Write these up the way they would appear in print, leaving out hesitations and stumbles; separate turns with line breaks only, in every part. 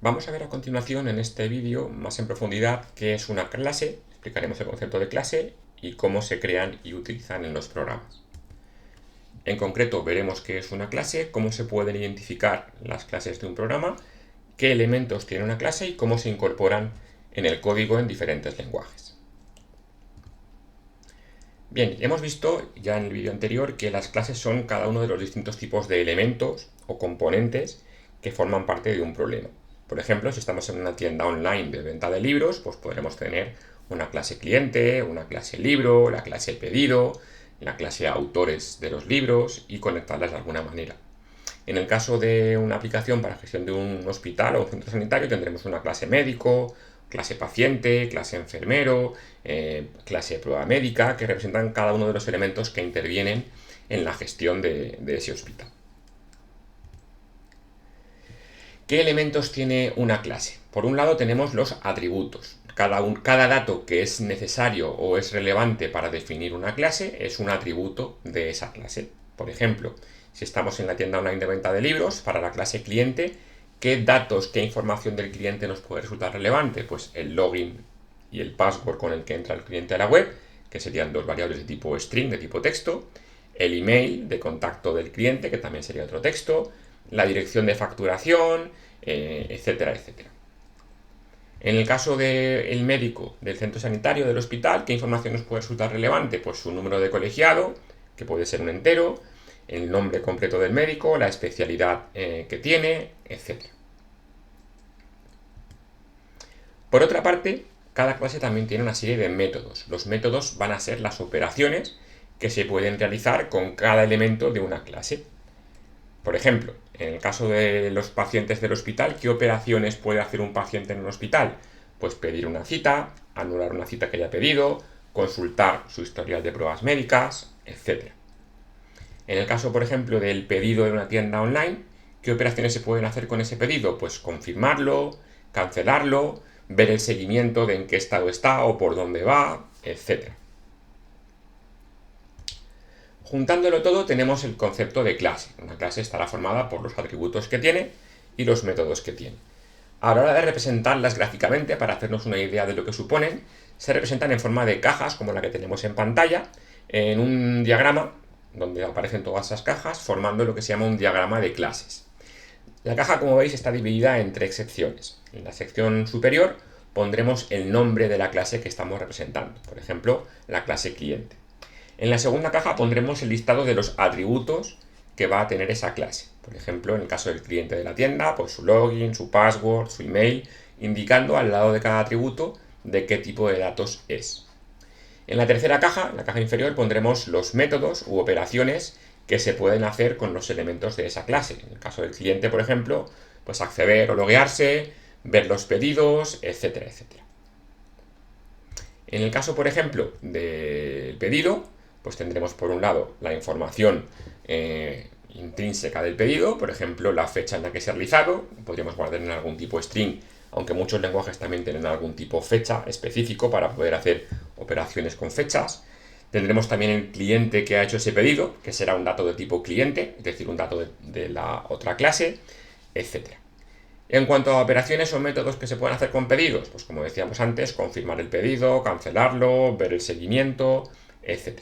Vamos a ver a continuación en este vídeo más en profundidad qué es una clase, explicaremos el concepto de clase y cómo se crean y utilizan en los programas. En concreto veremos qué es una clase, cómo se pueden identificar las clases de un programa, qué elementos tiene una clase y cómo se incorporan en el código en diferentes lenguajes. Bien, hemos visto ya en el vídeo anterior que las clases son cada uno de los distintos tipos de elementos o componentes que forman parte de un problema. Por ejemplo, si estamos en una tienda online de venta de libros, pues podremos tener una clase cliente, una clase libro, la clase pedido, la clase autores de los libros y conectarlas de alguna manera. En el caso de una aplicación para gestión de un hospital o un centro sanitario tendremos una clase médico, clase paciente, clase enfermero, clase prueba médica, que representan cada uno de los elementos que intervienen en la gestión de ese hospital. ¿Qué elementos tiene una clase? Por un lado tenemos los atributos. Cada dato que es necesario o es relevante para definir una clase es un atributo de esa clase. Por ejemplo, si estamos en la tienda online de venta de libros, para la clase cliente, ¿qué datos, qué información del cliente nos puede resultar relevante? Pues el login y el password con el que entra el cliente a la web, que serían dos variables de tipo string, de tipo texto, el email de contacto del cliente, que también sería otro texto, la dirección de facturación, etcétera, etcétera. En el caso del médico del centro sanitario, del hospital, ¿qué información nos puede resultar relevante? Pues su número de colegiado, que puede ser un entero, el nombre completo del médico, la especialidad que tiene, etc. Por otra parte, cada clase también tiene una serie de métodos. Los métodos van a ser las operaciones que se pueden realizar con cada elemento de una clase. Por ejemplo, en el caso de los pacientes del hospital, ¿qué operaciones puede hacer un paciente en un hospital? Pues pedir una cita, anular una cita que haya pedido, consultar su historial de pruebas médicas, etc. En el caso, por ejemplo, del pedido de una tienda online, ¿qué operaciones se pueden hacer con ese pedido? Pues confirmarlo, cancelarlo, ver el seguimiento de en qué estado está o por dónde va, etc. Juntándolo todo tenemos el concepto de clase. Una clase estará formada por los atributos que tiene y los métodos que tiene. A la hora de representarlas gráficamente, para hacernos una idea de lo que suponen, se representan en forma de cajas, como la que tenemos en pantalla, en un diagrama donde aparecen todas esas cajas, formando lo que se llama un diagrama de clases. La caja, como veis, está dividida en tres secciones. En la sección superior pondremos el nombre de la clase que estamos representando, por ejemplo, la clase cliente. En la segunda caja pondremos el listado de los atributos que va a tener esa clase. Por ejemplo, en el caso del cliente de la tienda, pues su login, su password, su email, indicando al lado de cada atributo de qué tipo de datos es. En la tercera caja, en la caja inferior, pondremos los métodos u operaciones que se pueden hacer con los elementos de esa clase. En el caso del cliente, por ejemplo, pues acceder o loguearse, ver los pedidos, etcétera, etcétera. En el caso, por ejemplo, del pedido, pues tendremos por un lado la información intrínseca del pedido, por ejemplo, la fecha en la que se ha realizado, podríamos guardar en algún tipo string, aunque muchos lenguajes también tienen algún tipo fecha específico para poder hacer operaciones con fechas. Tendremos también el cliente que ha hecho ese pedido, que será un dato de tipo cliente, es decir, un dato de la otra clase, etc. En cuanto a operaciones o métodos que se pueden hacer con pedidos, pues como decíamos antes, confirmar el pedido, cancelarlo, ver el seguimiento, etc.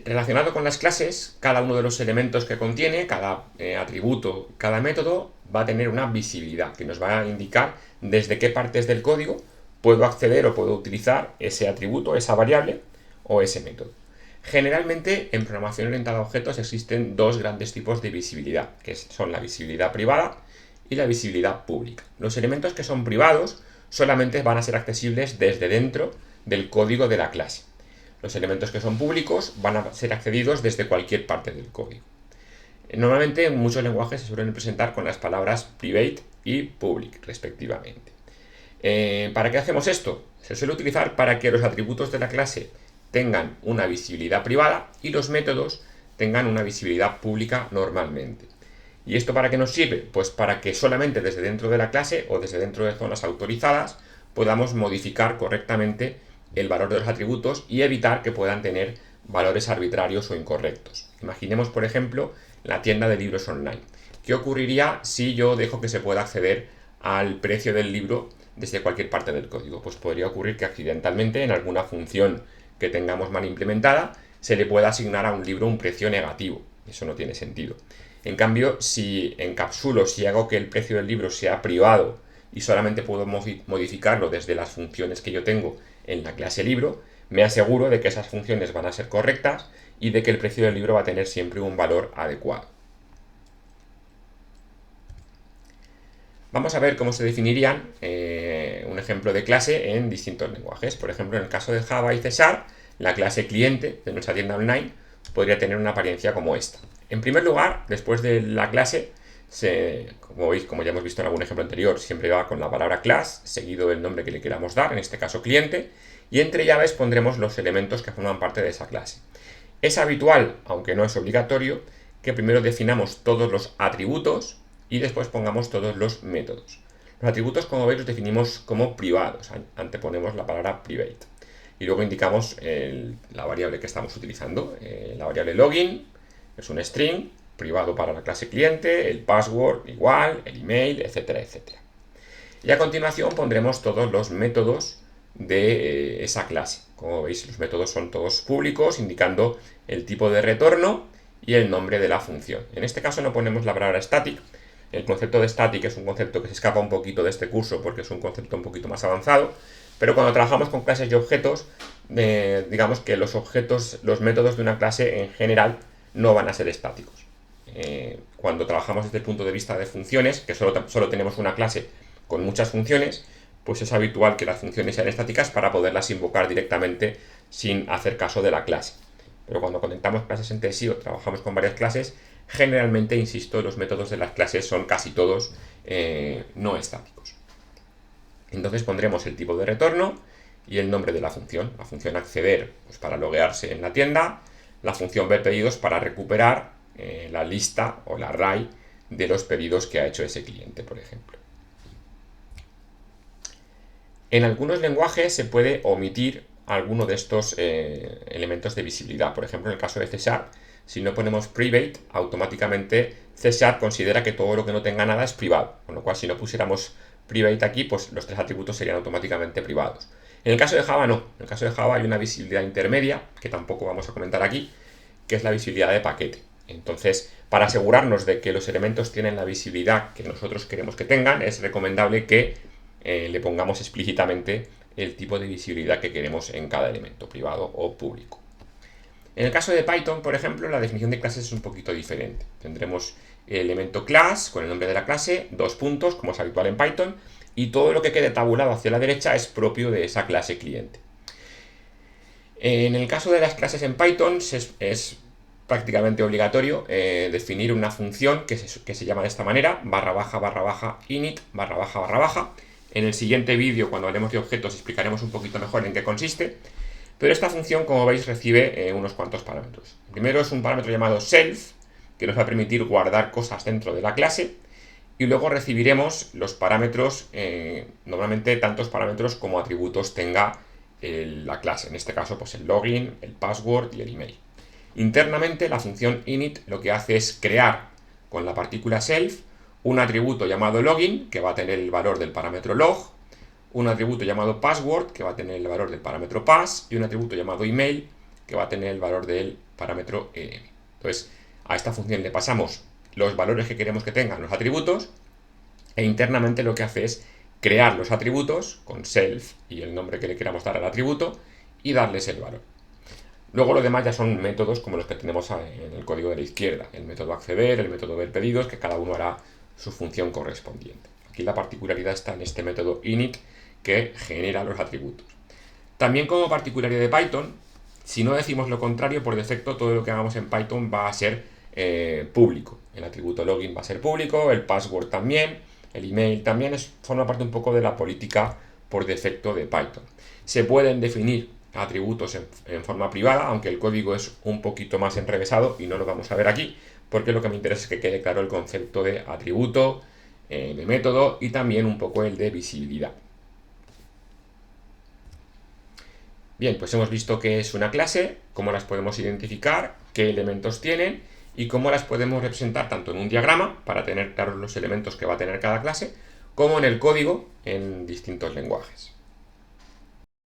Relacionado con las clases, cada uno de los elementos que contiene, cada atributo, cada método, va a tener una visibilidad que nos va a indicar desde qué partes del código puedo acceder o puedo utilizar ese atributo, esa variable o ese método. Generalmente, en programación orientada a objetos existen dos grandes tipos de visibilidad, que son la visibilidad privada y la visibilidad pública. Los elementos que son privados solamente van a ser accesibles desde dentro del código de la clase. Los elementos que son públicos van a ser accedidos desde cualquier parte del código. Normalmente en muchos lenguajes se suelen presentar con las palabras private y public, respectivamente. ¿Para qué hacemos esto? Se suele utilizar para que los atributos de la clase tengan una visibilidad privada y los métodos tengan una visibilidad pública normalmente. ¿Y esto para qué nos sirve? Pues para que solamente desde dentro de la clase o desde dentro de zonas autorizadas podamos modificar correctamente el valor de los atributos y evitar que puedan tener valores arbitrarios o incorrectos. Imaginemos, por ejemplo, la tienda de libros online. ¿Qué ocurriría si yo dejo que se pueda acceder al precio del libro desde cualquier parte del código? Pues podría ocurrir que accidentalmente en alguna función que tengamos mal implementada se le pueda asignar a un libro un precio negativo. Eso no tiene sentido. En cambio, si encapsulo, si hago que el precio del libro sea privado y solamente puedo modificarlo desde las funciones que yo tengo en la clase libro, me aseguro de que esas funciones van a ser correctas y de que el precio del libro va a tener siempre un valor adecuado. Vamos a ver cómo se definirían un ejemplo de clase en distintos lenguajes. Por ejemplo, en el caso de Java y C#, la clase cliente de nuestra tienda online podría tener una apariencia como esta. En primer lugar, después de la clase, como veis, como ya hemos visto en algún ejemplo anterior, siempre va con la palabra class, seguido del nombre que le queramos dar, en este caso cliente, y entre llaves pondremos los elementos que forman parte de esa clase. Es habitual, aunque no es obligatorio, que primero definamos todos los atributos y después pongamos todos los métodos. Los atributos, como veis, los definimos como privados, anteponemos la palabra private. Y luego indicamos la variable que estamos utilizando. La variable login es un string privado para la clase cliente, el password igual, el email, etcétera, etcétera. Y a continuación pondremos todos los métodos de esa clase. Como veis, los métodos son todos públicos, indicando el tipo de retorno y el nombre de la función. En este caso no ponemos la palabra static. El concepto de static es un concepto que se escapa un poquito de este curso porque es un concepto un poquito más avanzado, pero cuando trabajamos con clases y objetos, digamos que los objetos, los métodos de una clase en general no van a ser estáticos. Cuando trabajamos desde el punto de vista de funciones, que solo tenemos una clase con muchas funciones, pues es habitual que las funciones sean estáticas para poderlas invocar directamente sin hacer caso de la clase. Pero cuando conectamos clases entre sí o trabajamos con varias clases, generalmente, insisto, los métodos de las clases son casi todos no estáticos. Entonces pondremos el tipo de retorno y el nombre de la función. La función acceder, pues para loguearse en la tienda, la función ver pedidos para recuperar la lista o la array de los pedidos que ha hecho ese cliente, por ejemplo. En algunos lenguajes se puede omitir alguno de estos elementos de visibilidad. Por ejemplo, en el caso de C#, si no ponemos private, automáticamente C# considera que todo lo que no tenga nada es privado. Con lo cual, si no pusiéramos private aquí, pues los tres atributos serían automáticamente privados. En el caso de Java no. En el caso de Java hay una visibilidad intermedia, que tampoco vamos a comentar aquí, que es la visibilidad de paquete. Entonces, para asegurarnos de que los elementos tienen la visibilidad que nosotros queremos que tengan, es recomendable que le pongamos explícitamente el tipo de visibilidad que queremos en cada elemento, privado o público. En el caso de Python, por ejemplo, la definición de clases es un poquito diferente. Tendremos el elemento class con el nombre de la clase, 2 puntos, como es habitual en Python, y todo lo que quede tabulado hacia la derecha es propio de esa clase cliente. En el caso de las clases en Python es prácticamente obligatorio definir una función que se llama de esta manera, //init //. En el siguiente vídeo, cuando hablemos de objetos, explicaremos un poquito mejor en qué consiste. Pero esta función, como veis, recibe unos cuantos parámetros. Primero es un parámetro llamado self, que nos va a permitir guardar cosas dentro de la clase. Y luego recibiremos los parámetros, normalmente tantos parámetros como atributos tenga la clase. En este caso, pues el login, el password y el email. Internamente, la función init lo que hace es crear con la partícula self un atributo llamado login, que va a tener el valor del parámetro log, un atributo llamado password, que va a tener el valor del parámetro pass, y un atributo llamado email, que va a tener el valor del parámetro env. Entonces, a esta función le pasamos los valores que queremos que tengan los atributos, e internamente lo que hace es crear los atributos con self y el nombre que le queramos dar al atributo, y darles el valor. Luego lo demás ya son métodos como los que tenemos en el código de la izquierda, el método acceder, el método ver pedidos, que cada uno hará su función correspondiente. Aquí la particularidad está en este método init que genera los atributos. También como particularidad de Python, si no decimos lo contrario, por defecto todo lo que hagamos en Python va a ser público. El atributo login va a ser público, el password también, el email también, forma parte un poco de la política por defecto de Python. Se pueden definir atributos en forma privada, aunque el código es un poquito más enrevesado y no lo vamos a ver aquí, porque lo que me interesa es que quede claro el concepto de atributo, de método y también un poco el de visibilidad. Bien, pues hemos visto qué es una clase, cómo las podemos identificar, qué elementos tienen y cómo las podemos representar tanto en un diagrama, para tener claros los elementos que va a tener cada clase, como en el código en distintos lenguajes.